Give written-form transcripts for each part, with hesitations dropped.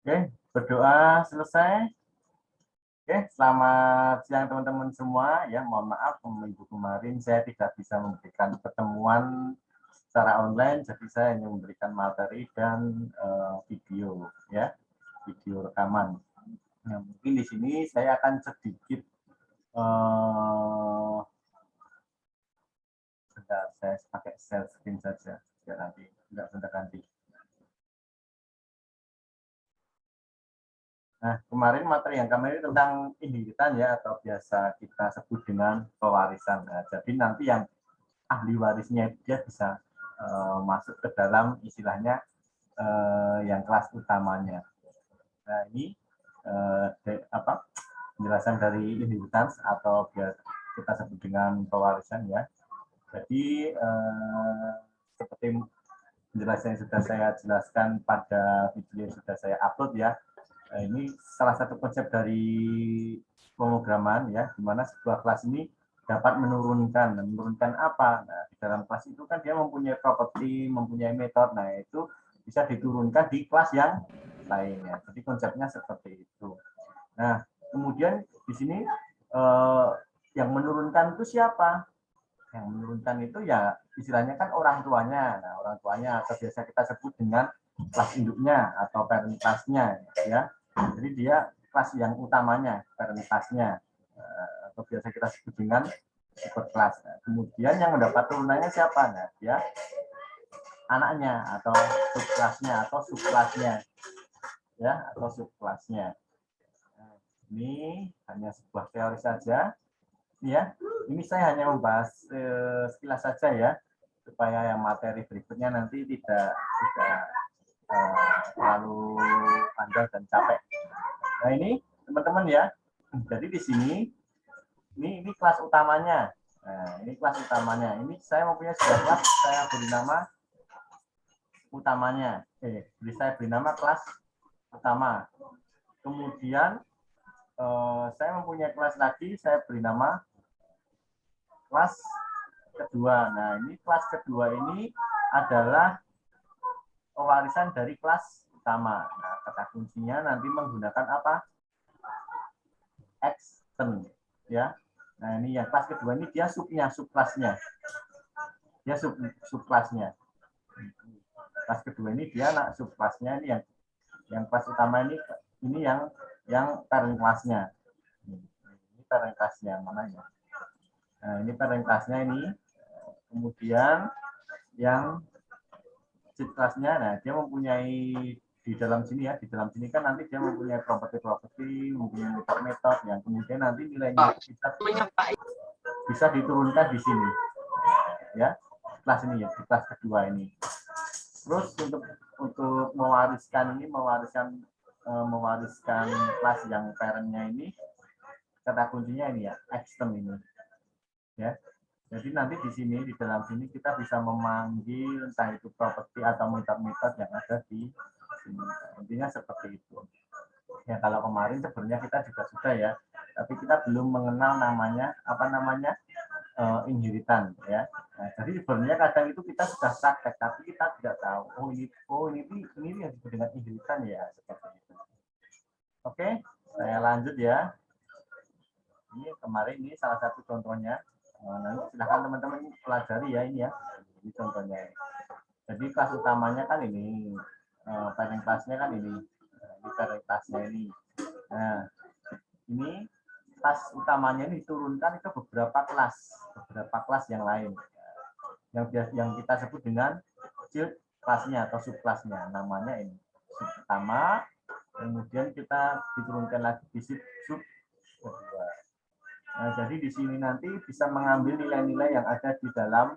Oke, berdoa selesai. Oke, selamat siang teman-teman semua. Ya, mohon maaf minggu kemarin saya tidak bisa memberikan pertemuan secara online, jadi saya hanya memberikan materi dan video, ya, video rekaman. Nah, mungkin di sini saya akan sedikit sebentar, saya pakai share screen saja, biar nanti tidak ganti. Nah, kemarin materi yang kami tentang inheritan ya, atau biasa kita sebut dengan pewarisan. Nah, jadi nanti yang ahli warisnya dia bisa masuk ke dalam istilahnya yang kelas utamanya. Nah, ini penjelasan dari inheritance atau biasa kita sebut dengan pewarisan ya. Jadi seperti penjelasan yang sudah saya jelaskan pada video yang sudah saya upload ya. Nah, ini salah satu konsep dari pemrograman ya, di mana sebuah kelas ini dapat menurunkan apa? Nah, di dalam kelas itu kan dia mempunyai properti, mempunyai metode. Nah, itu bisa diturunkan di kelas yang lainnya. Jadi konsepnya seperti itu. Nah, kemudian di sini yang menurunkan itu siapa? Yang menurunkan itu ya istilahnya kan orang tuanya. Nah, orang tuanya atau biasa kita sebut dengan kelas induknya atau parent class-nya ya. Jadi dia kelas yang utamanya, parent class-nya atau biasa kita sebut dengan super kelas. Nah, kemudian yang mendapat turunannya siapa? Nah, dia anaknya atau subkelasnya atau subkelasnya ya, atau subkelasnya. Nah, ini hanya sebuah teori saja ya. Ini saya hanya membahas sekilas saja ya, supaya yang materi berikutnya nanti tidak terlalu panjang dan capek. Nah, ini teman-teman ya. Jadi di sini ini kelas utamanya. Nah, ini kelas utamanya. Ini saya mempunyai sebuah kelas, saya beri nama utamanya. Saya beri nama kelas utama. Kemudian saya mempunyai kelas lagi, saya beri nama kelas kedua. Nah, ini kelas kedua ini adalah pewarisan dari kelas utama. Nah, kata kuncinya nanti menggunakan apa? Extend, ya. Nah, ini yang kelas kedua ini dia subkelasnya. Dia subkelasnya. Kelas kedua ini dia subkelasnya, ini yang kelas utama ini yang parent kelasnya. Ini parent kelasnya mana ya? Nah, ini parent kelasnya ini. Kemudian yang kelasnya, nah dia mempunyai di dalam sini ya, di dalam sini kan nanti dia mempunyai properti, mempunyai metode yang kemudian nanti nilainya bisa diturunkan di sini ya, kelas ini ya, di kelas kedua ini. Terus untuk mewariskan kelas yang parentnya ini, kata kuncinya ini ya, extend ini ya. Jadi nanti di sini, di dalam sini kita bisa memanggil entah itu properti atau metode yang ada di sini. Intinya seperti itu. Ya, kalau kemarin sebenarnya kita juga sudah ya, tapi kita belum mengenal namanya inheritan ya. Nah, jadi sebenarnya kadang itu kita sudah praktek, tapi kita tidak tahu. Ini yang disebut dengan inheritan ya, seperti itu. Oke, saya lanjut ya. Ini kemarin ini salah satu contohnya. Nanti silahkan teman-teman pelajari ya ini ya. Ini contohnya. Jadi kelas utamanya kan ini, parent kelasnya kan ini parent kelasnya ini. Nah, ini kelas utamanya ini diturunkan ke beberapa kelas yang lain, yang kita sebut dengan child kelasnya atau subkelasnya. Namanya ini sub pertama, kemudian kita diturunkan lagi di sub kedua. Nah, jadi di sini nanti bisa mengambil nilai-nilai yang ada di dalam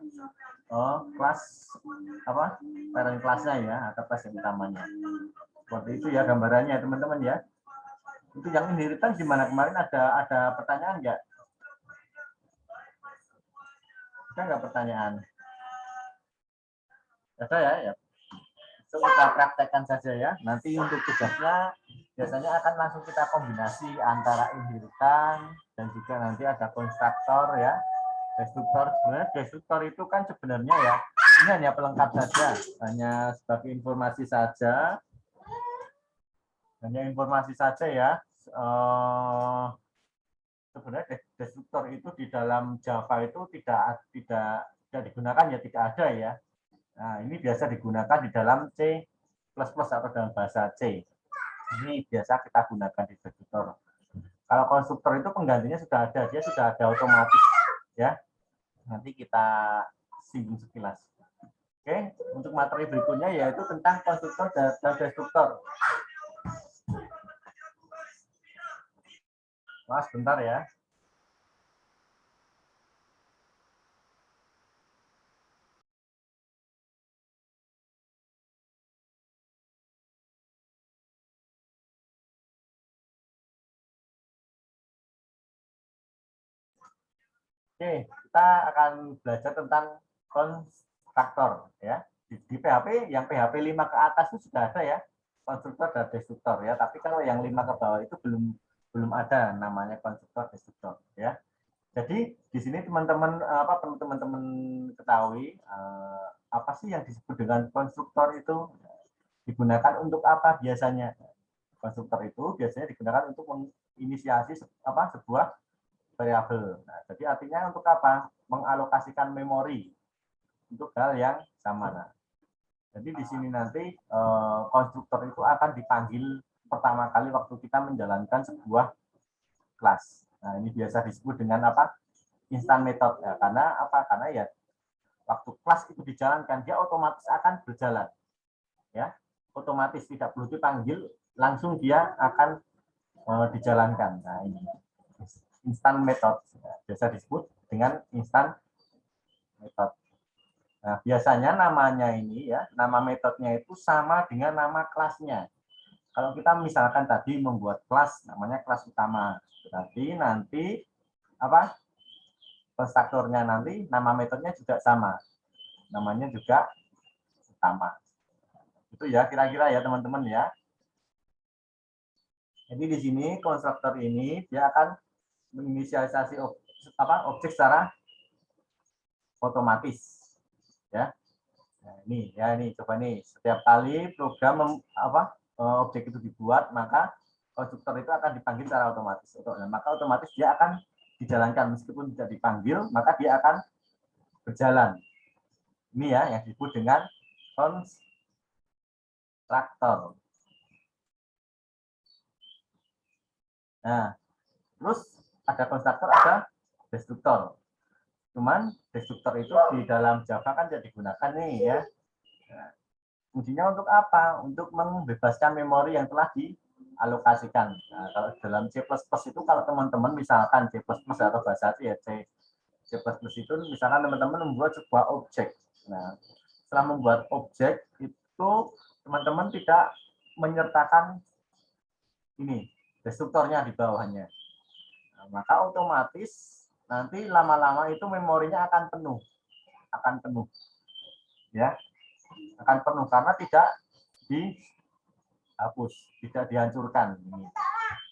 kelas parent kelasnya ya, atau kelas yang utamanya. Seperti itu ya gambarannya teman-teman ya. Itu yang inheritan gimana kemarin, ada pertanyaan nggak? Ada nggak pertanyaan? Ada ya. So, kita praktekkan saja ya. Nanti untuk tugasnya biasanya akan langsung kita kombinasi antara inheritan dan juga nanti ada konstruktor ya. Destruktor, sebenarnya destruktor itu kan sebenarnya ya, ini hanya pelengkap saja, hanya sebagai informasi saja. Hanya informasi saja ya. Sebenarnya destruktor itu di dalam Java itu tidak digunakan ya, tidak ada ya. Nah, ini biasa digunakan di dalam C++ atau dalam bahasa C. Ini biasa kita gunakan di destruktor. Kalau konstruktor itu penggantinya sudah ada, dia sudah ada otomatis ya. Nanti kita singgung sekilas. Oke, untuk materi berikutnya yaitu tentang konstruktor dan destruktor. Mas, bentar ya. Oke, kita akan belajar tentang konstruktor ya. Di PHP yang PHP 5 ke atas itu sudah ada ya, konstruktor dan destruktor ya. Tapi kalau yang 5 ke bawah itu belum ada namanya konstruktor destruktor ya. Jadi di sini teman-teman apa perlu teman-teman ketahui apa sih yang disebut dengan konstruktor itu digunakan untuk apa biasanya? Konstruktor itu biasanya digunakan untuk menginisiasi apa sebuah variabel. Nah, jadi artinya untuk apa? Mengalokasikan memori untuk hal yang sama. Nah, jadi di sini nanti konstruktor itu akan dipanggil pertama kali waktu kita menjalankan sebuah kelas. Nah, ini biasa disebut dengan apa? Instant method. Ya, karena apa? Karena ya waktu kelas itu dijalankan dia otomatis akan berjalan. Ya, otomatis tidak perlu dipanggil, langsung dia akan dijalankan. Nah, ini instant method biasa disebut dengan instant method. Nah, biasanya namanya ini ya, nama metodenya itu sama dengan nama kelasnya. Kalau kita misalkan tadi membuat kelas namanya kelas utama, berarti nanti apa? Konstruktornya nanti nama metodenya juga sama. Namanya juga utama. Itu ya kira-kira ya teman-teman ya. Jadi di sini konstruktor ini dia akan menginisialisasi objek secara otomatis ya. Nah, ini coba nih setiap kali program objek itu dibuat maka konstruktor itu akan dipanggil secara otomatis. Nah, maka otomatis dia akan dijalankan meskipun tidak dipanggil maka dia akan berjalan. Ini ya yang disebut dengan konstruktor. Nah, terus ada konstruktor, ada destruktor. Cuman destruktor itu di dalam Java kan tidak digunakan nih ya. Nah, fungsinya untuk apa? Untuk membebaskan memori yang telah dialokasikan. Nah, kalau dalam C++ itu kalau teman-teman misalkan C++ atau bahasa C ya C++ itu misalkan teman-teman membuat sebuah objek. Nah, setelah membuat objek itu teman-teman tidak menyertakan ini destruktornya di bawahnya. Nah, maka otomatis nanti lama-lama itu memorinya akan penuh ya, akan penuh karena tidak dihapus, tidak dihancurkan.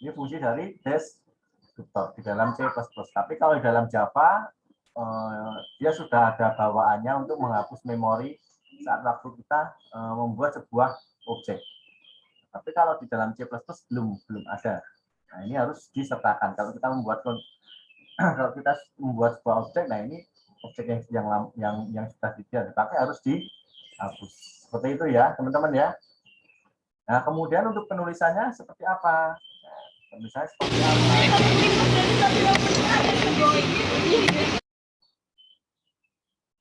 Ini fungsi dari destruktor di dalam C++. Tapi kalau di dalam Java dia sudah ada bawaannya untuk menghapus memori saat waktu kita membuat sebuah objek. Tapi kalau di dalam C++ belum ada. Nah, ini harus disertakan. Kalau kita membuat sebuah objek, nah ini objek yang sudah tidak dipakai harus dihapus. Seperti itu ya, teman-teman ya. Nah, kemudian untuk penulisannya seperti apa? Nah, penulisannya seperti apa?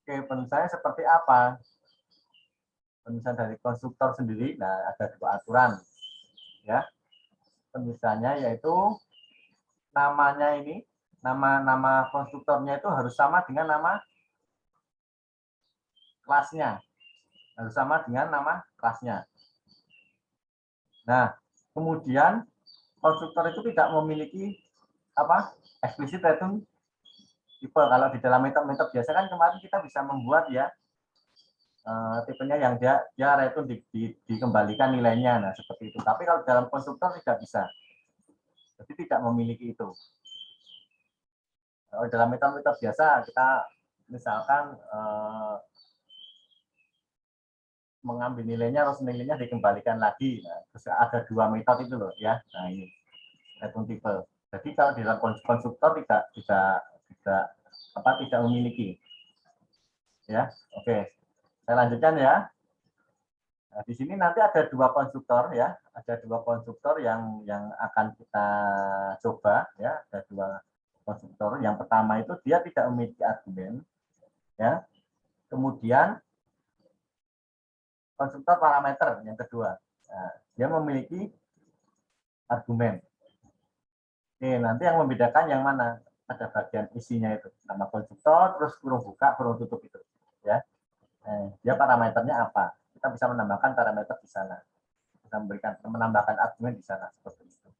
Oke, penulisannya seperti apa? Penulisan dari konstruktor sendiri, nah ada dua aturan ya. Penulisannya yaitu namanya ini, nama konstruktornya itu harus sama dengan nama kelasnya. Harus sama dengan nama kelasnya. Nah, kemudian konstruktor itu tidak memiliki explicit return type. Kalau di dalam metode biasa kan kemarin kita bisa membuat ya tipenya yang dia return dikembalikan nilainya, nah seperti itu. Tapi kalau dalam konstruktor tidak bisa, jadi tidak memiliki itu. Kalau dalam metode biasa kita misalkan mengambil nilainya, terus nilainya dikembalikan lagi. Nah, terus ada dua metode itu loh ya. Nah ini return. Jadi kalau di dalam konstruktor tidak memiliki. Ya, oke. Saya lanjutkan ya. Nah, di sini nanti ada dua konstruktor ya, ada dua konstruktor yang akan kita coba ya, ada dua konstruktor. Yang pertama itu dia tidak memiliki argumen ya. Kemudian konstruktor parameter yang kedua. Nah, dia memiliki argumen. Oke, nanti yang membedakan yang mana? Ada bagian isinya itu, nama konstruktor, terus kurung buka, kurung tutup itu, ya. Dia parameternya apa? Kita bisa menambahkan parameter di sana, bisa menambahkan argumen di sana seperti itu.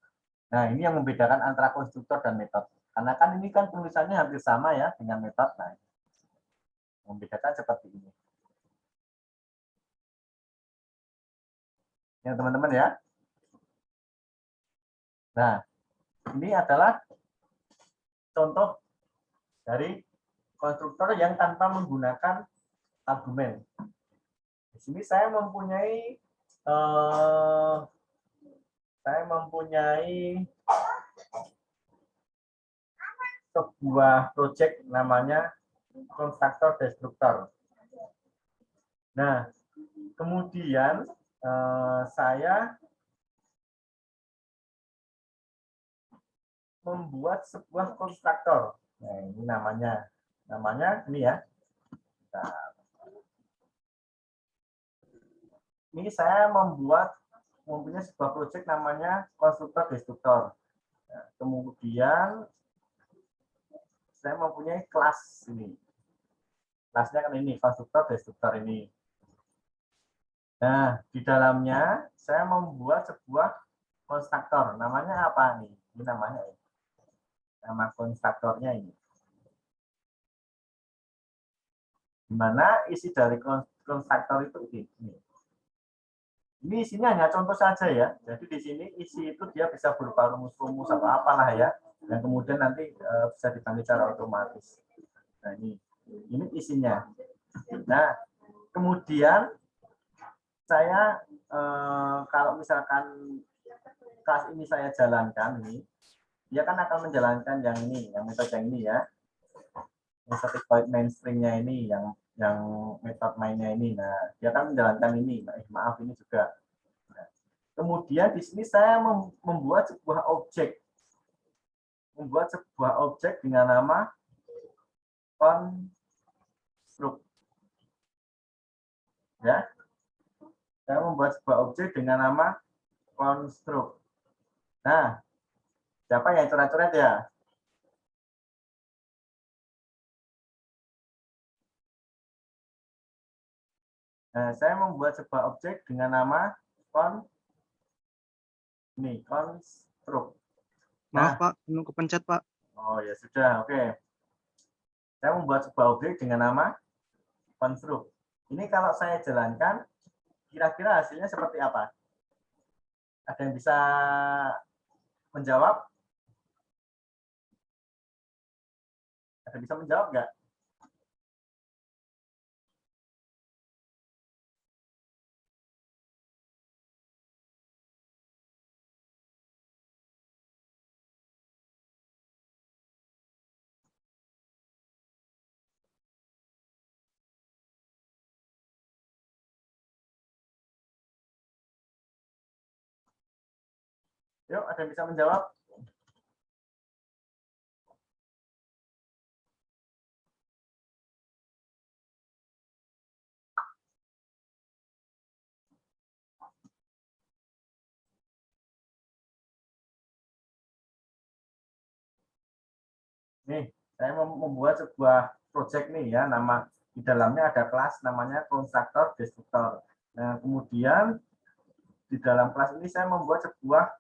Nah, ini yang membedakan antara konstruktor dan metode. Karena kan ini kan tulisannya hampir sama ya dengan metode. Nah, membedakan seperti ini. Ya, teman-teman ya. Nah, ini adalah contoh dari konstruktor yang tanpa menggunakan argumen. Di sini saya mempunyai sebuah project namanya konstruktor destruktor. Nah, kemudian saya membuat sebuah konstruktor. Nah, ini namanya ini ya. Nah, ini saya mempunyai sebuah project namanya konstruktor destruktor. Nah, kemudian saya mempunyai kelas ini. Kelasnya kan ini, konstruktor destruktor ini. Nah, di dalamnya saya membuat sebuah konstruktor. Namanya apa nih? Ini namanya ini. Nama konstruktornya ini. Di mana isi dari konstruktor itu ini. Ini isinya hanya contoh saja ya. Jadi di sini isi itu dia bisa berupa rumus-rumus apa apalah ya. Yang kemudian nanti bisa dibantu secara otomatis. Nah ini isinya. Nah kemudian saya kalau misalkan kelas ini saya jalankan ini, dia kan akan menjalankan yang ini, yang metode yang ini ya. Yang static void main string-nya ini, yang metode mainnya ini. Nah, dia akan menjalankan ini. Maaf ini juga. Nah, kemudian di sini saya membuat sebuah objek. Membuat sebuah objek dengan nama construct. Ya. Saya membuat sebuah objek dengan nama construct. Nah, siapa yang coret-coret ya? Nah, saya membuat sebuah objek dengan nama construct. Maaf Pak, belum kepencet Pak. Oh ya sudah, oke. Saya membuat sebuah objek dengan nama construct. Ini kalau saya jalankan, kira-kira hasilnya seperti apa? Ada yang bisa menjawab? Ada yang bisa menjawab nggak? Yuk, ada yang bisa menjawab? Nih, saya membuat sebuah project nih ya, nama di dalamnya ada kelas namanya konstruktor destruktor. Nah, kemudian di dalam kelas ini saya membuat sebuah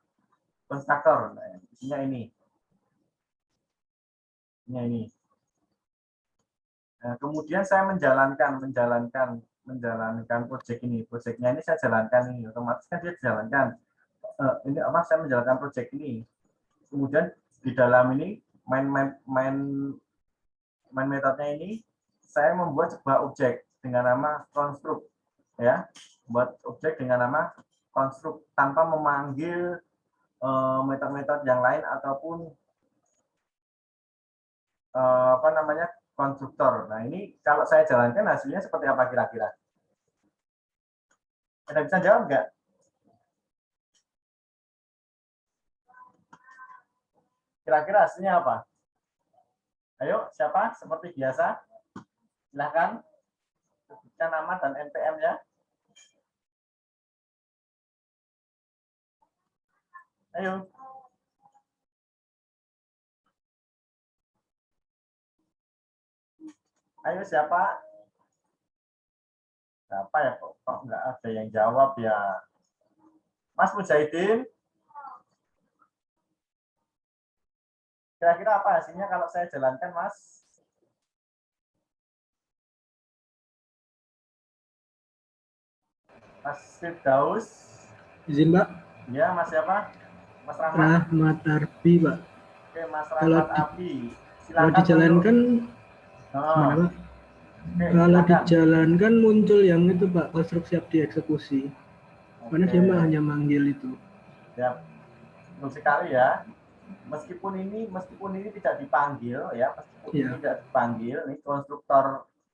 konstruktor. Nah, isinya ini. Ini. Nah, kemudian saya menjalankan project ini. Projectnya ini saya jalankan ini, otomatis kan dia jalankan. Ini apa? Saya menjalankan project ini. Kemudian di dalam ini main metodenya ini saya membuat sebuah objek dengan nama construct. ya, buat objek dengan nama konstruk tanpa memanggil metode-metode yang lain ataupun apa namanya konstruktor. Nah ini kalau saya jalankan hasilnya seperti apa kira-kira? Ada bisa jawab nggak? Kira-kira hasilnya apa? Ayo, siapa? Seperti biasa, silahkan sebutkan nama dan NPM ya. Ayo. Ayo siapa? Siapa ya kok nggak ada yang jawab ya? Mas Mujahidin. Kira-kira apa hasilnya kalau saya jalankan, Mas? Mas Firdaus. Izin, Pak. Ya, Mas siapa? Mas Rahmat. Rahmat Arbi, Pak. Oke, Mas Rahmat Arbi. Kalau Silakan dijalankan gimana, Pak? Oke, Kalau silakan. dijalankan muncul yang itu, Pak, konstruk siap dieksekusi. Karena dia hanya manggil itu. Ya, betul sekali ya. Meskipun ini tidak dipanggil ya, meskipun ini tidak dipanggil, ini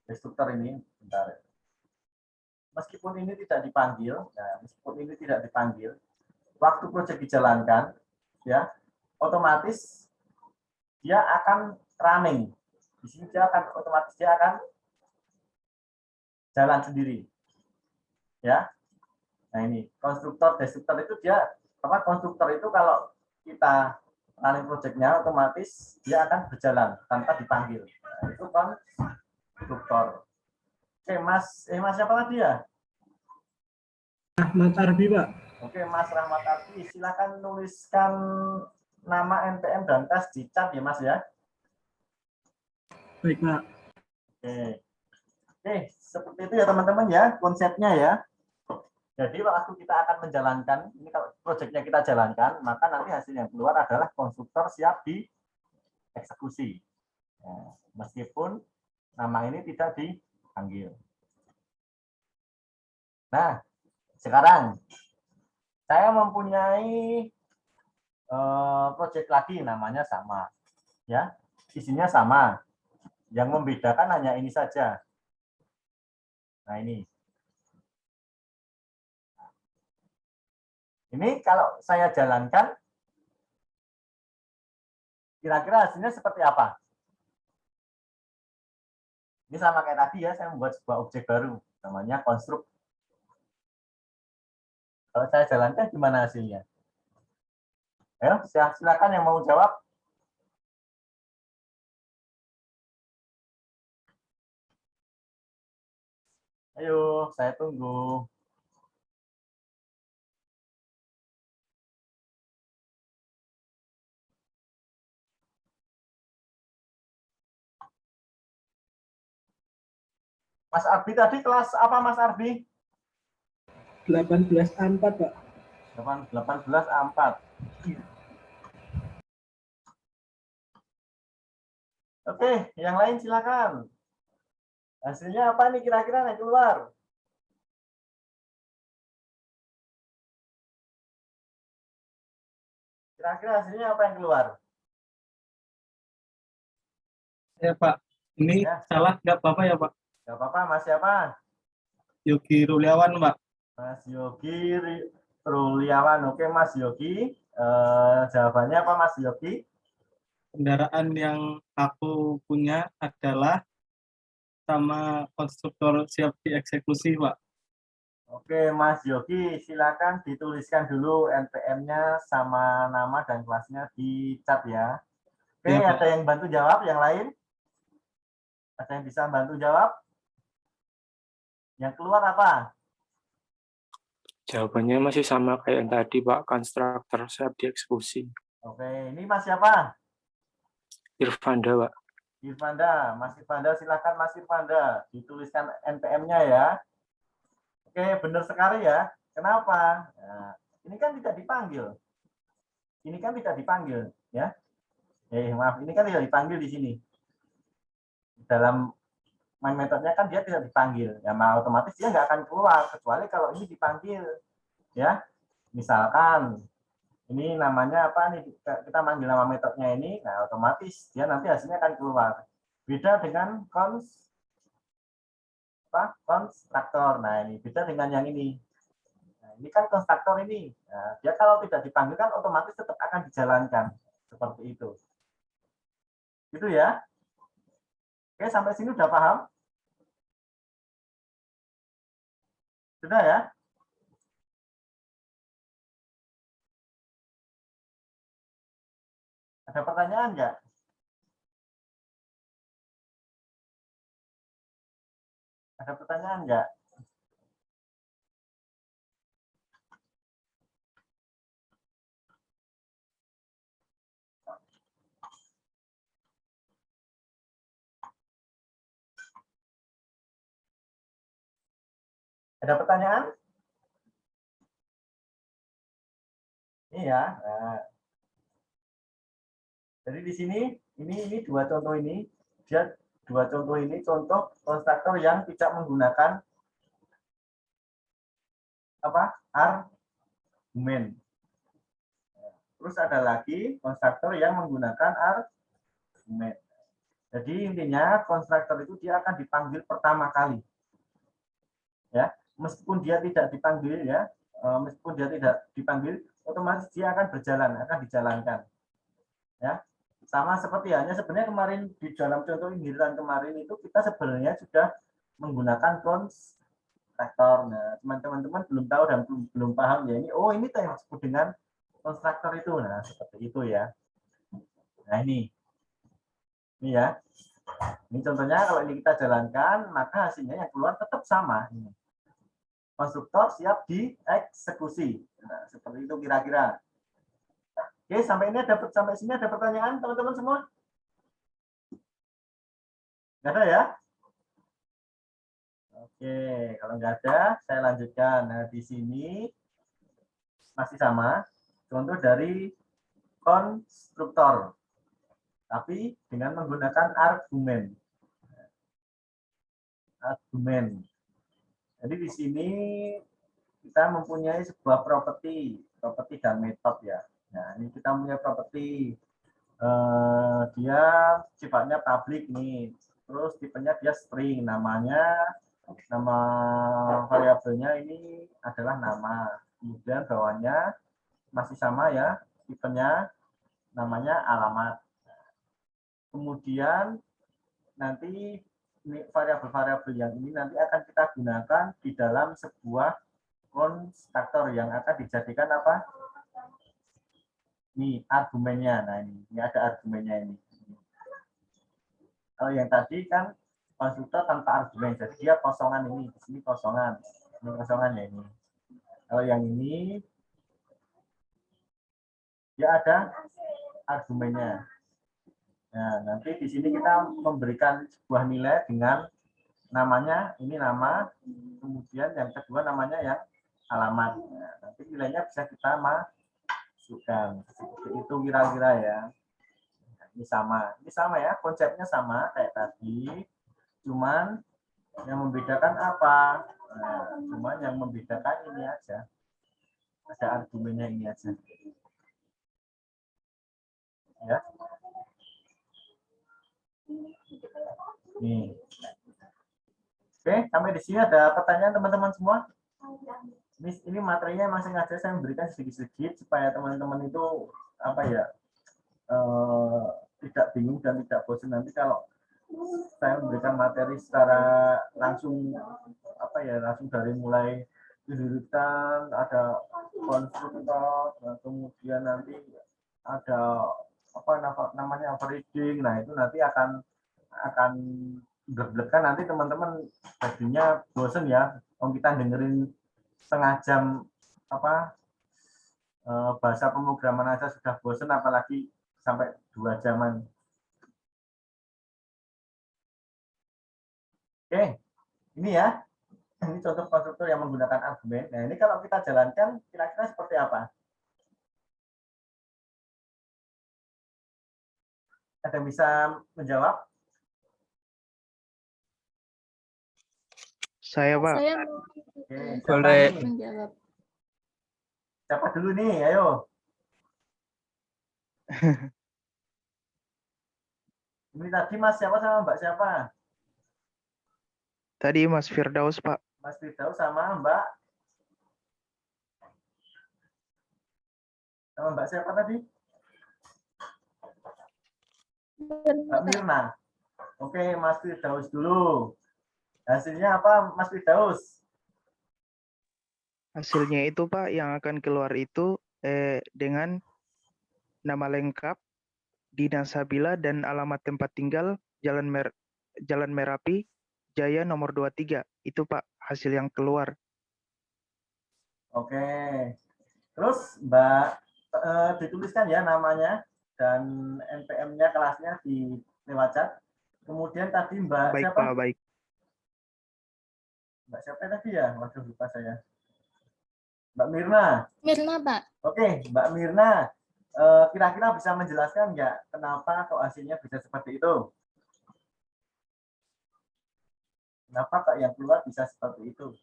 destruktor ini, bentar. Meskipun ini tidak dipanggil, waktu proyek dijalankan, ya, otomatis dia akan running. Di sini dia akan jalan sendiri, ya. Nah ini konstruktor destruktor itu konstruktor itu kalau kita running projectnya otomatis dia akan berjalan tanpa dipanggil. Nah, itu konstruktor. Oke, Mas siapa tadi ya? Rahmat Arbi, Pak. Oke, Mas Rahmat Arbi, silakan nuliskan nama NPM dan tes di chat ya, Mas ya. Baik, Pak. Oke, seperti itu ya teman-teman ya konsepnya ya. Jadi waktu kita akan menjalankan, ini kalau proyeknya kita jalankan, maka nanti hasil yang keluar adalah konstruktor siap dieksekusi. Ya, meskipun nama ini tidak dipanggil. Nah, sekarang saya mempunyai proyek lagi, namanya sama. Ya, isinya sama. Yang membedakan hanya ini saja. Nah, ini. Ini kalau saya jalankan, kira-kira hasilnya seperti apa? Ini sama kayak tadi ya, saya membuat sebuah objek baru, namanya konstruk. Kalau saya jalankan, gimana hasilnya? Ayo, silakan yang mau jawab. Ayo, saya tunggu. Mas Arbi tadi kelas apa, Mas Arbi? 18A4, Pak. 18A4. Oke, yang lain silakan. Hasilnya apa nih kira-kira yang keluar? Kira-kira hasilnya apa yang keluar? Ya Pak, ini ya. Salah nggak apa-apa ya Pak? Nggak apa-apa, Mas siapa? Yogi Ruliawan Pak. Mas Yogi Ruliawan, oke Mas Yogi. Jawabannya apa Mas Yogi? Kendaraan yang aku punya adalah sama konstruktor siap dieksekusi Pak. Oke Mas Yogi, silakan dituliskan dulu NPM-nya sama nama dan kelasnya di chat ya. Oke, ya, ada yang bantu jawab, yang lain? Ada yang bisa bantu jawab? Yang keluar apa? Jawabannya masih sama kayak yang tadi, Pak. Konstruktor siap dieksekusi. Oke, ini Mas siapa? Irfanda, Pak. Irfanda, Mas Irfanda, silakan Mas Irfanda. Dituliskan NPM-nya ya. Oke, benar sekali ya. Kenapa? Nah, ini kan tidak dipanggil. Ini kan tidak dipanggil, ya. Maaf, ini kan tidak dipanggil di sini. Dalam main metodenya kan dia tidak dipanggil, ya otomatis dia nggak akan keluar kecuali kalau ini dipanggil, ya. Misalkan ini namanya apa nih, kita manggil nama metodenya ini, nah otomatis dia nanti hasilnya akan keluar. Beda dengan konstruktor. Nah ini beda dengan yang ini. Nah, ini kan konstruktor ini. Nah, dia kalau tidak dipanggil kan otomatis tetap akan dijalankan seperti itu. Gitu ya. Oke, sampai sini udah paham? Sudah ya? Ada pertanyaan nggak? Ada pertanyaan nggak? Ada pertanyaan? Iya. Nah, jadi di sini ini dua contoh ini, dia dua contoh ini contoh konstruktor yang tidak menggunakan apa? Argumen. Terus ada lagi konstruktor yang menggunakan argumen. Jadi intinya konstruktor itu dia akan dipanggil pertama kali. Ya, meskipun dia tidak dipanggil ya, meskipun dia tidak dipanggil, otomatis dia akan berjalan, akan dijalankan. Ya. Sama seperti hanya sebenarnya kemarin di dalam contoh inggiran kemarin itu kita sebenarnya sudah menggunakan konstruktor. Nah, teman-teman belum tahu dan belum paham ya ini. Oh, ini yang disebut dengan konstruktor itu. Nah, seperti itu ya. Nah, ini ya. Ini contohnya kalau ini kita jalankan, maka hasilnya yang keluar tetap sama. Konstruktor siap dieksekusi. Nah, seperti itu kira-kira. Oke, sampai sini ada pertanyaan teman-teman semua? Nggak ada ya? Oke, kalau nggak ada, saya lanjutkan. Nah, di sini masih sama. Contoh dari konstruktor, tapi dengan menggunakan argumen. Jadi di sini kita mempunyai sebuah properti dan metode ya. Nah, ini kita punya properti. Dia sifatnya public nih. Terus tipenya dia string, nama variabelnya ini adalah nama. Kemudian bawahnya masih sama ya, tipenya namanya alamat. Kemudian nanti variabel-variabel yang ini nanti akan kita gunakan di dalam sebuah konstruktor yang akan dijadikan apa? Ini argumennya. Nah, ini ada argumennya ini. Kalau yang tadi kan konstruktor tanpa argumen, jadi dia kosongan ini, di sini kosongan, ini kosongan ya ini. Kalau yang ini dia ada argumennya. Nah, nanti di sini kita memberikan sebuah nilai dengan namanya, ini nama, kemudian yang kedua namanya yang alamat. Nah, nanti nilainya bisa kita masukkan. Seperti itu kira-kira ya. Nah, ini sama ya, konsepnya sama kayak tadi, cuman yang membedakan apa? Nah, cuman yang membedakan ini aja. Ada argumennya ini aja. Ya. Nih. Oke, sampai di sini ada pertanyaan teman-teman semua? Ini materinya emang sengaja saya memberikan sedikit-sedikit supaya teman-teman itu apa ya, tidak bingung dan tidak bosan nanti kalau saya memberikan materi secara langsung apa ya, langsung dari mulai didirikan, ada konstruktor, kemudian nanti ada apa namanya overreading. Nah, itu nanti akan berlebihan, nanti teman-teman jadinya bosen ya. Kita dengerin setengah jam apa bahasa pemrograman aja sudah bosen, apalagi sampai 2 jaman. Oke, ini ya. Ini contoh konstruktor yang menggunakan argumen. Nah, ini kalau kita jalankan kira-kira seperti apa? Ada yang bisa menjawab? Saya, Pak. Saya mau Oke, siapa Boleh. nih? menjawab. Siapa dulu nih? Ayo. Ini tadi Mas siapa sama Mbak siapa? Tadi Mas Firdaus, Pak. Mas Firdaus sama Mbak siapa tadi? Mbak Mirna. Oke, Mas Firdaus dulu. Hasilnya apa, Mas Firdaus? Hasilnya itu, Pak, yang akan keluar itu dengan nama lengkap, Dinas Sabila, dan alamat tempat tinggal Jalan Merapi, Jaya nomor 23. Itu, Pak, hasil yang keluar. Oke. Terus Mbak dituliskan ya namanya dan NPM-nya kelasnya di lewat chat. Kemudian tadi Mbak Baik, siapa? Pak, baik. Mbak siapa tadi ya? Waduh, lupa saya. Mbak Mirna. Mirna, Pak. Oke, Mbak Mirna. Kira-kira bisa menjelaskan nggak kenapa kok hasilnya bisa seperti itu? Kenapa kok yang keluar bisa seperti itu?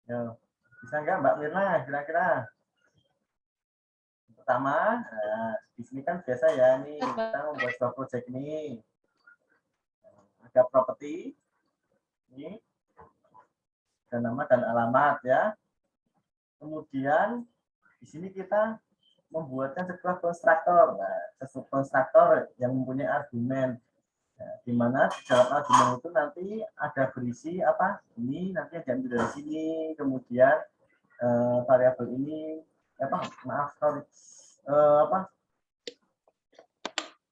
Ya, bisa nggak Mbak Mirna kira-kira? Pertama, di sini kan biasa ya, nih kita membuat sebuah project ini. Ada properti, ini, dan nama dan alamat ya. Kemudian di sini kita membuatkan sebuah konstruktor. Nah, sebuah konstruktor yang mempunyai argumen. Nah, di mana di dalam argumen itu nanti ada berisi apa? Ini nanti yang diambil dari sini, kemudian variabel ini sorry. Apa?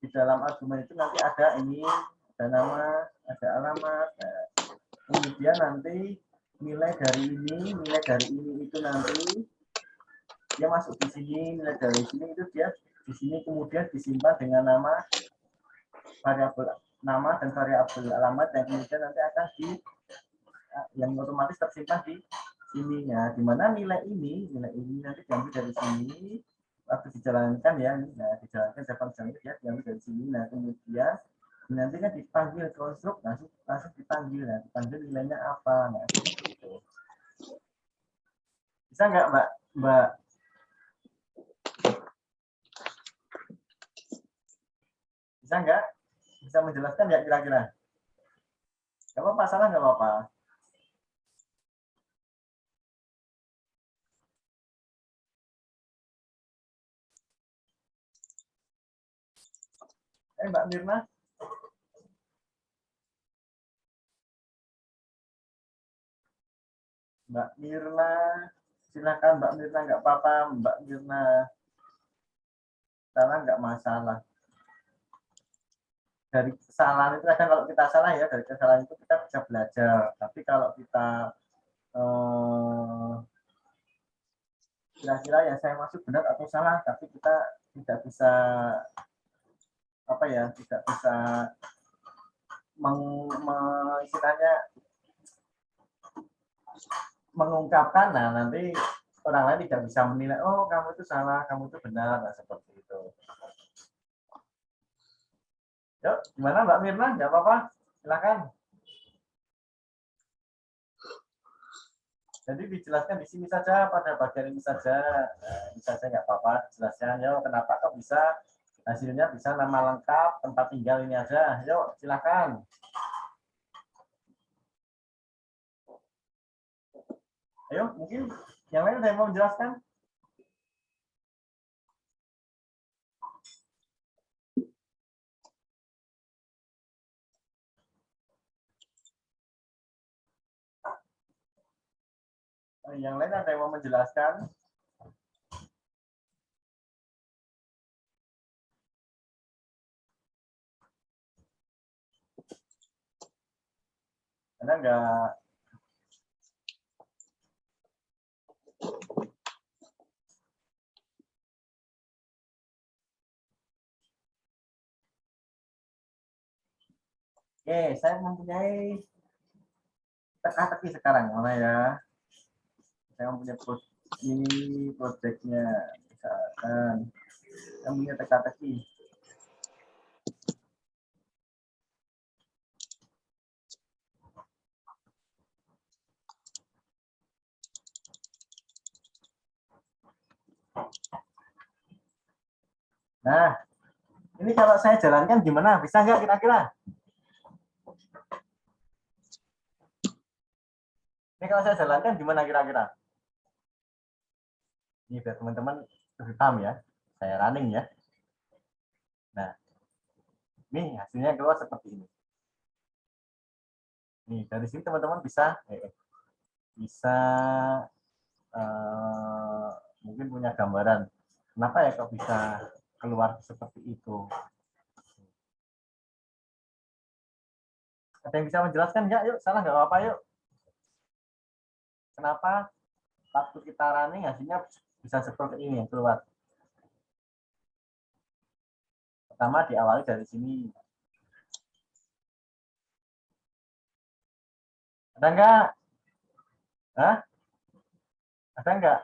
Di dalam argumen itu nanti ada ini, ada nama, ada alamat. Nah, kemudian nanti nilai dari ini itu nanti dia masuk di sini, nilai dari sini itu dia di sini kemudian disimpan dengan nama variabel nama dan variabel alamat yang kemudian nanti akan yang otomatis tersimpan di sininya, di mana nilai ini nanti diambil dari sini waktu dijalankan ya, nah dijalankan dia diambil dari sini, nah kemudian nanti kan dipanggil konstruk, langsung dipanggil, nah dipanggil nilainya apa, nah gitu. Bisa nggak Mbak? Bisa nggak? Bisa menjelaskan nggak kira-kira? Nggak apa-apa, salah nggak apa-apa. Mbak Mirna? Mbak Mirna, silakan Mbak Mirna, nggak apa-apa Mbak Mirna. Salah nggak masalah. Dari kesalahan itu kadang kalau kita salah ya, dari kesalahan itu kita bisa belajar. Tapi kalau kita kira-kira ya saya masuk benar atau salah, tapi kita tidak bisa tidak bisa istilahnya mengungkapkan, nah nanti orang lain tidak bisa menilai, oh kamu itu salah, kamu itu benar, nah seperti itu. Yuk, gimana Mbak Mirna? Nggak apa-apa, silakan. Jadi dijelaskan di sini saja, pada bagian ini saja. Nah, ini saja nggak apa-apa, dijelaskan. Yuk, kenapa kok bisa hasilnya bisa nama lengkap, tempat tinggal ini aja. Yuk, silakan. Ayo, mungkin yang lain saya mau menjelaskan. Yang lain ada yang mau menjelaskan? Ada nggak? Oke, saya mempunyai teka-teki sekarang, mana ya? Saya mempunyai ini projectnya, misalkan yang punya teka-teki. Nah, ini kalau saya jalankan gimana? Bisa nggak kira-kira? Ini kalau saya jalankan gimana kira-kira? Ini biar teman-teman lebih paham ya. Saya running ya. Nah, ini hasilnya keluar seperti ini. Nih, dari sini teman-teman bisa mungkin punya gambaran. Kenapa ya kok bisa keluar seperti itu? Ada yang bisa menjelaskan nggak? Yuk, salah nggak apa-apa yuk. Kenapa waktu kita running hasilnya bisa seperti ini yang keluar? Pertama diawali dari sini. Ada nggak? Hah? Ada nggak?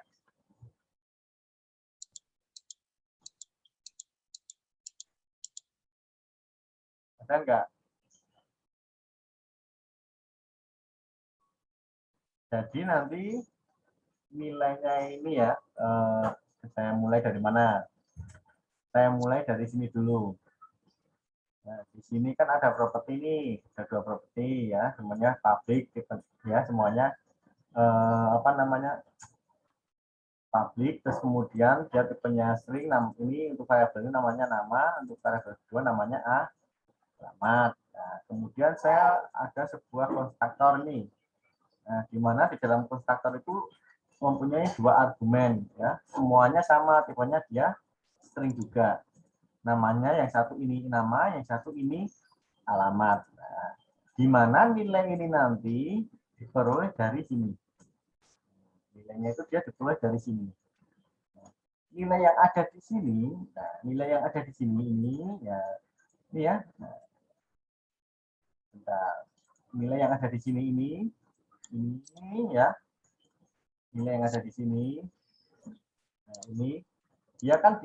Ada nggak? Jadi nanti nilainya ini ya, saya mulai dari mana? Saya mulai dari sini dulu. Nah, di sini kan ada properti nih, ada 2 properti ya, semuanya public ya, semuanya apa namanya public, terus kemudian dia tipenya string, ini untuk variabel ini namanya nama, untuk variabel kedua namanya alamat. Nah, kemudian saya ada sebuah konstruktor nih. Nah, di mana di dalam konstruktor itu mempunyai 2 argumen ya, semuanya sama tipenya dia string juga. Namanya yang satu ini nama, yang satu ini alamat. Nah, di mana nilai ini nanti diperoleh dari sini. Nilainya itu dia diperoleh dari sini. Nah, nilai yang ada di sini, nah, nilai yang ada di sini ini ya, ini ya. Nah, bentar. Nilai yang ada di sini ini ya. Nilai yang ada di sini. Nah, ini dia kan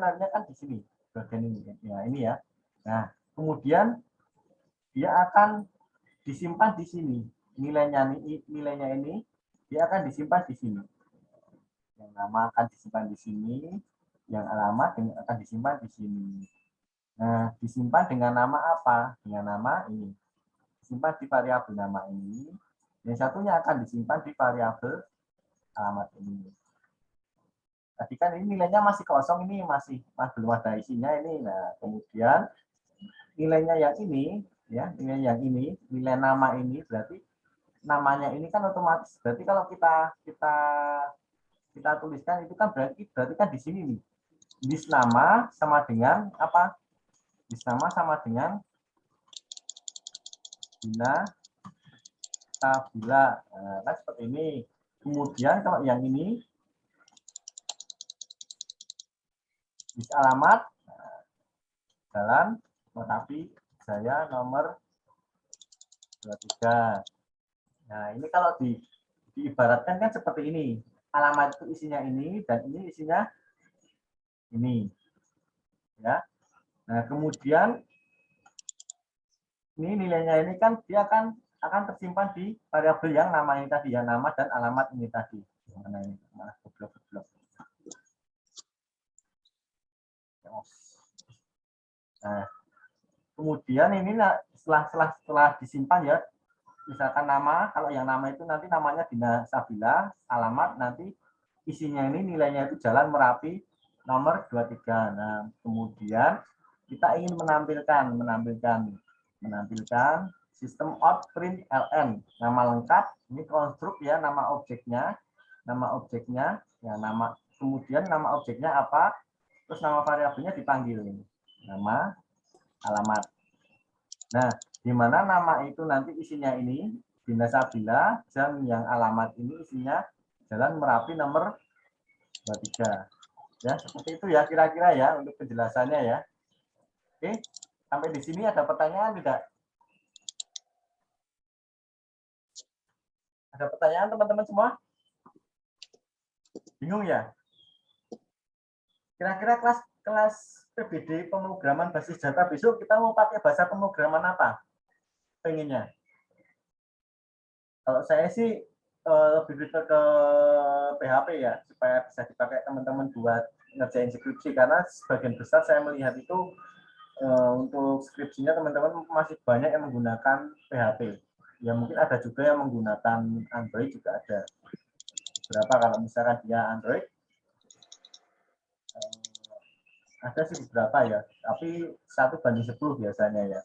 artinya kan di sini bagian ini ya, ini ya. Nah, kemudian dia akan disimpan di sini, nilainya ini dia akan disimpan di sini, yang nama akan disimpan di sini, yang alamat akan disimpan di sini. Nah, disimpan dengan nama apa? Dengan nama ini, disimpan di variabel nama ini, yang satunya akan disimpan di variabel alamat ini. Tadi kan ini nilainya masih kosong, ini masih belum ada isinya ini. Nah, kemudian nilainya yang ini ya, nilai yang ini, nilai nama ini berarti namanya ini kan otomatis berarti kalau kita tuliskan itu kan berarti kan di sini nih. List nama sama dengan apa? List nama sama dengan tabula. Nah, kan seperti ini. Kemudian kalau yang ini list alamat jalan Merapi Jaya nomor 23. Nah, ini kalau diibaratkan kan seperti ini. Alamat itu isinya ini dan ini isinya ini. Ya. Nah, kemudian ini nilainya ini kan dia akan tersimpan di variabel yang nama ini tadi ya, nama dan alamat ini tadi. Mana ini? Mana goblok. Nah, kemudian ini setelah disimpan ya, misalkan nama, kalau yang nama itu nanti namanya Dina Sabila, alamat nanti isinya ini nilainya itu Jalan Merapi nomor 23. Nah, kemudian kita ingin menampilkan sistem out print ln, nama lengkap, ini konstruk ya, nama objeknya ya, kemudian nama objeknya apa, terus nama variabelnya dipanggil ini, nama alamat. Nah, di mana nama itu nanti isinya ini Dina Sabila, jam yang alamat ini isinya Jalan Merapi nomor 23. Ya, seperti itu ya kira-kira ya untuk penjelasannya ya. Oke, sampai di sini ada pertanyaan tidak? Ada pertanyaan teman-teman semua? Bingung ya? Kira-kira kelas PBD pemrograman basis data besok kita mau pakai bahasa pemrograman apa? Pengennya? Kalau saya sih lebih prefer ke PHP ya, supaya bisa dipakai teman-teman buat ngerjain skripsi, karena sebagian besar saya melihat itu untuk skripsinya teman-teman masih banyak yang menggunakan PHP. Ya mungkin ada juga yang menggunakan Android, juga ada berapa. Kalau misalkan dia Android ada sih beberapa ya, tapi 1:10 biasanya ya.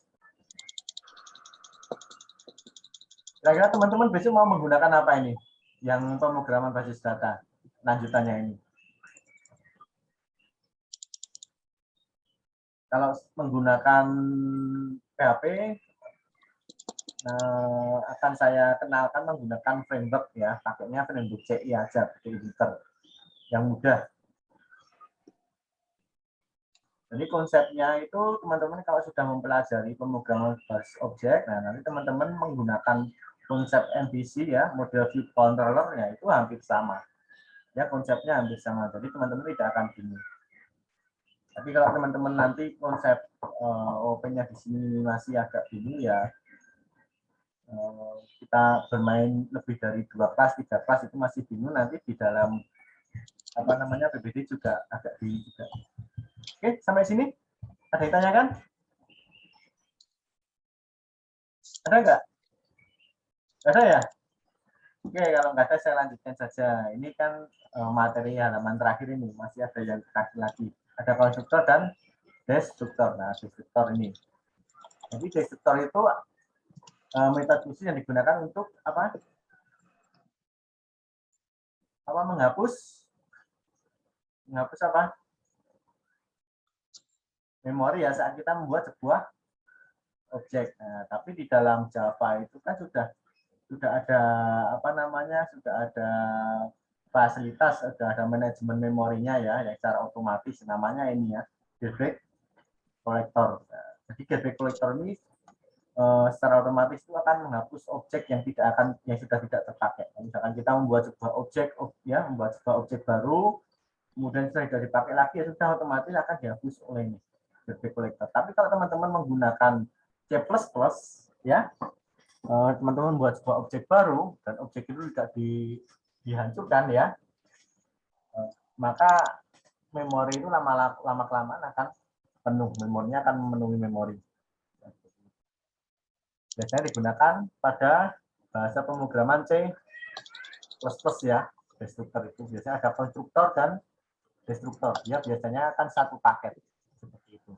Kira-kira teman-teman besok mau menggunakan apa ini? Yang pemrograman basis data lanjutannya ini. Kalau menggunakan PHP, akan saya kenalkan menggunakan framework ya, pakainya framework CI aja, editor yang mudah. Jadi konsepnya itu teman-teman kalau sudah mempelajari pemrograman basis objek, nah nanti teman-teman menggunakan konsep MVC ya, model view controller ya, itu hampir sama. Ya konsepnya hampir sama. Jadi teman-teman tidak akan bingung. Tapi kalau teman-teman nanti konsep OP-nya di sini masih agak bingung ya, kita bermain lebih dari 2 kelas, 3 kelas itu masih bingung, nanti di dalam apa namanya PBD juga agak bingung juga. Oke, sampai sini ada yang tanyakan? Ada nggak? Ada ya? Oke, kalau nggak ada saya lanjutkan saja. Ini kan materi halaman terakhir ini, masih ada yang terakhir lagi. Ada konstruktor dan destruktor. Nah, destruktor ini. Jadi destruktor itu metode khusus yang digunakan untuk apa? Menghapus apa? Memori ya, saat kita membuat sebuah objek. Nah, tapi di dalam Java itu kan sudah ada apa namanya? Sudah ada fasilitas, sudah ada manajemen memorinya ya, yang secara otomatis namanya ini ya, garbage collector. Nah, jadi garbage collector ini secara otomatis itu akan menghapus objek yang sudah tidak terpakai. Misalkan kita membuat sebuah objek baru, kemudian sudah tidak dipakai lagi, ya sudah otomatis akan dihapus oleh ini garbage collector. Tapi kalau teman-teman menggunakan C++, ya teman-teman buat sebuah objek baru dan objek itu tidak dihancurkan ya, maka memori itu lama-kelamaan akan penuh, memorinya akan memenuhi memori. Biasanya digunakan pada bahasa pemrograman C++ ya, destruktor itu biasanya ada konstruktor dan destruktor. Ya biasanya akan satu paket seperti itu.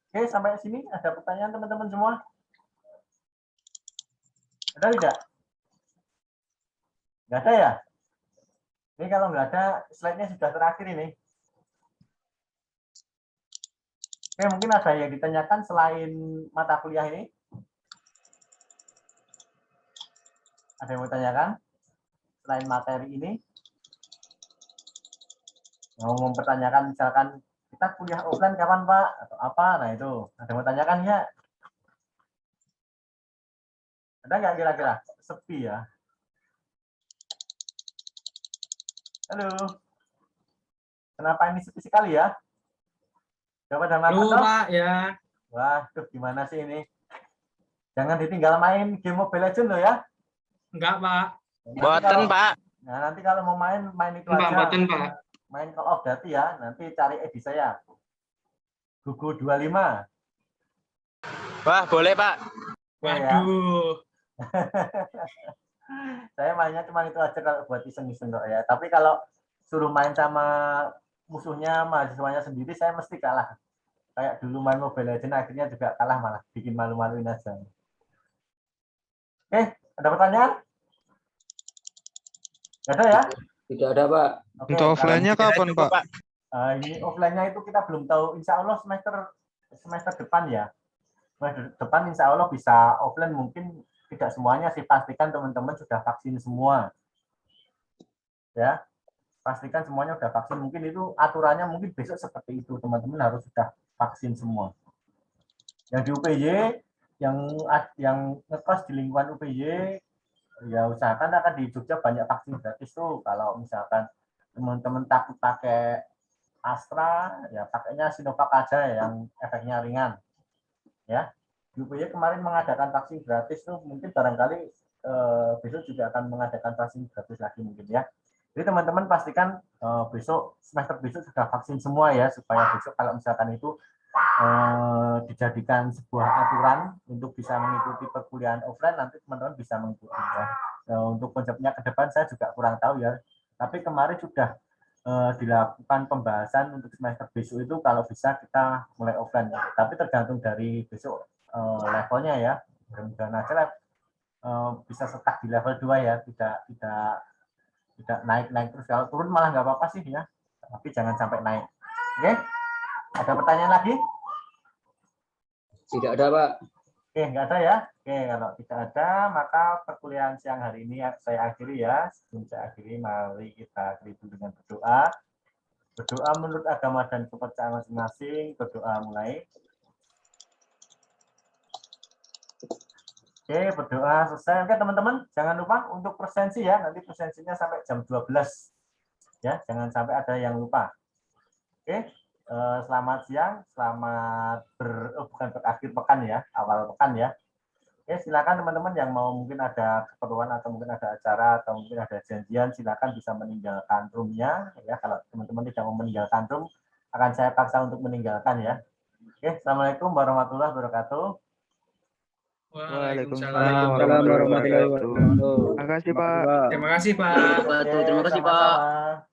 Oke, sampai sini ada pertanyaan teman-teman semua? Ada tidak? Nggak ada ya? Ini kalau nggak ada, slide-nya sudah terakhir ini. Oke, mungkin ada yang ditanyakan selain mata kuliah ini? Ada yang mau tanyakan? Selain materi ini? Mau mempertanyakan misalkan, kita kuliah offline kapan Pak? Atau apa? Nah itu, ada yang mau tanyakan ya? Ada nggak kira-kira? Sepi ya? Halo? Kenapa ini sepi sekali ya? Coba dan Pak ya. Wah, tuh gimana sih ini? Jangan ditinggal main game Mobile Legends loh ya. Enggak, Pak. Boten, Pak. Nah, nanti kalau mau main itu Pak, aja. boten, Pak. Main Call of Duty ya. Nanti cari ID saya. Gugu 25. Wah, boleh, Pak. Waduh. Saya mainnya cuma itu aja kalau buat iseng-iseng kok ya. Tapi kalau suruh main sama musuhnya, mahasiswanya sendiri, saya mesti kalah. Kayak dulu main Mobile Legends akhirnya juga kalah, malah bikin malu-maluin aja. Oke, ada pertanyaan? Ada ya? Tidak ada, Pak. Oke, Untuk offline-nya kapan, Pak? Ini offline-nya itu kita belum tahu. Insya Allah semester depan ya. Semester depan insya Allah bisa offline, mungkin tidak semuanya sih. Pastikan teman-teman sudah vaksin semua. Ya, pastikan semuanya sudah vaksin. Mungkin itu aturannya mungkin besok seperti itu. Teman-teman harus sudah vaksin semua. Yang di UPY, yang ngekos di lingkungan UPY, ya usahakan akan di Jogja banyak vaksin gratis tuh. Kalau misalkan teman-teman takut pakai Astra, ya pakainya Sinovac aja yang efeknya ringan. Ya, UPY kemarin mengadakan vaksin gratis tuh mungkin barangkali besok juga akan mengadakan vaksin gratis lagi mungkin ya. Jadi teman-teman pastikan besok semester besok sudah vaksin semua ya, supaya besok kalau misalkan itu dijadikan sebuah aturan untuk bisa mengikuti perkuliahan offline, nanti teman-teman bisa mengikuti ya. Untuk konsepnya ke depan saya juga kurang tahu ya, tapi kemarin sudah dilakukan pembahasan untuk semester besok itu kalau bisa kita mulai offline ya. Tapi tergantung dari besok levelnya ya, mudah-mudahan aja bisa stuck di level 2 ya, tidak naik terus. Kalau turun malah nggak apa-apa sih ya, tapi jangan sampai naik. Oke, ada pertanyaan lagi? Tidak ada, Pak. Oke, nggak ada ya. Oke, kalau tidak ada, maka perkuliahan siang hari ini saya akhiri ya. Sebelum saya akhiri, mari kita akhiri dengan berdoa. Berdoa menurut agama dan kepercayaan masing-masing. Berdoa mulai. Oke, berdoa selesai. Oke, teman-teman, jangan lupa untuk presensi ya. Nanti presensinya sampai jam 12. Ya, jangan sampai ada yang lupa. Oke, selamat siang, selamat bukan berakhir pekan ya, awal pekan ya. Oke, silakan teman-teman yang mau mungkin ada keperluan atau mungkin ada acara atau mungkin ada janjian, silakan bisa meninggalkan room-nya ya. Kalau teman-teman tidak mau meninggalkan room, akan saya paksa untuk meninggalkan ya. Oke, assalamualaikum warahmatullahi wabarakatuh. Waalaikumsalam warahmatullahi wabarakatuh. Terima kasih, Pak. Terima kasih, Pak. Oke, Terima kasih, Pak. sama-sama.